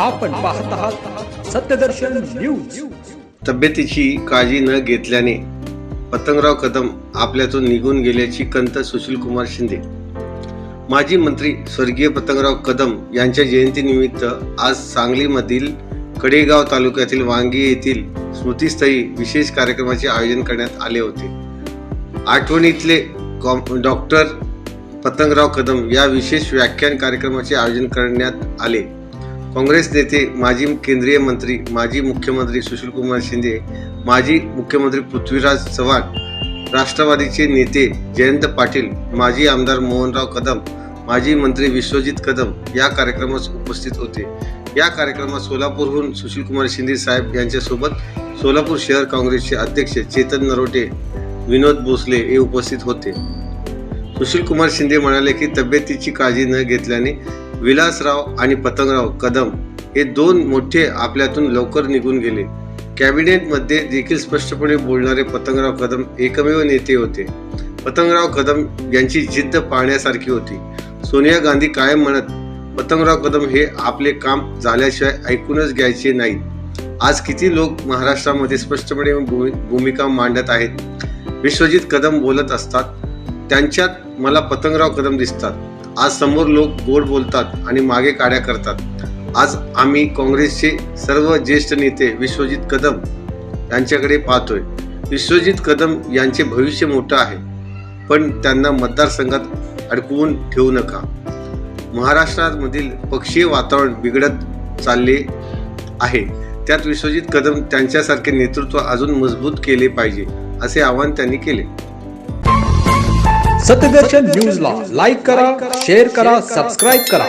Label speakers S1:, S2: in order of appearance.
S1: आपण पाहत आहात सत्यदर्शन न्यूज।
S2: तब्येतीची काळजी न घेतल्याने पतंगराव कदम आपल्यातून निघून गेल्याची खंत सुशीलकुमार शिंदे। माजी मंत्री स्वर्गीय पतंगराव कदम यांच्या जयंतीनिमित्त आज सांगलीमधील कडेगाव तालुक्यातील वांगी येथील स्मृतिस्थळी विशेष कार्यक्रमाचे आयोजन करण्यात आले होते। आठवणीतले डॉक्टर पतंगराव कदम या विशेष व्याख्यान कार्यक्रमाचे आयोजन करण्यात आले। काँग्रेस नेते, माजी केंद्रीय मंत्री, माजी मुख्यमंत्री सुशीलकुमार शिंदे, माजी मुख्यमंत्री पृथ्वीराज चव्हाण, राष्ट्रवादीचे नेते जयंत पाटील, माजी आमदार मोहनराव कदम, माजी मंत्री विश्वजित कदम या कार्यक्रमास उपस्थित होते। या कार्यक्रमात सोलापूरहून सुशीलकुमार शिंदे साहेब यांच्यासोबत सोलापूर शहर काँग्रेसचे अध्यक्ष चेतन नरोटे, विनोद भोसले हे उपस्थित होते। सुशीलकुमार शिंदे म्हणाले की तब्येतीची काळजी न घेतल्याने विलासराव आणि पतंगराव कदम हे दोन मोठे आपल्यातून लवकर निघून गेले। कॅबिनेटमध्ये देखील स्पष्टपणे बोलणारे पतंगराव कदम एकमेव नेते होते। पतंगराव कदम यांची जिद्द पाहण्यासारखी होती। सोनिया गांधी कायम म्हणत, पतंगराव कदम हे आपले काम झाल्याशिवाय ऐकूनच घ्यायचे नाहीत। आज किती लोक महाराष्ट्रामध्ये स्पष्टपणे भूमिका मांडत आहेत। विश्वजित कदम बोलत असतात, त्यांच्यात मला पतंगराव कदम दिसतात। आज समोर लोक गोड बोलतात आणि मागे काड्या करतात। आज आम्ही काँग्रेसचे सर्व ज्येष्ठ नेते विश्वजित कदम यांच्याकडे पाहतोय। विश्वजित कदम यांचे भविष्य मोठं आहे, पण त्यांना मतदारसंघात अडकवून ठेवू नका। महाराष्ट्रामधील पक्षीय वातावरण बिघडत चालले आहे, त्यात विश्वजित कदम त्यांच्यासारखे नेतृत्व अजून मजबूत केले पाहिजे, असे आवाहन त्यांनी केले।
S1: सत्यदर्शन न्यूजला लाईक करा, शेअर करा, सबस्क्राईब करा।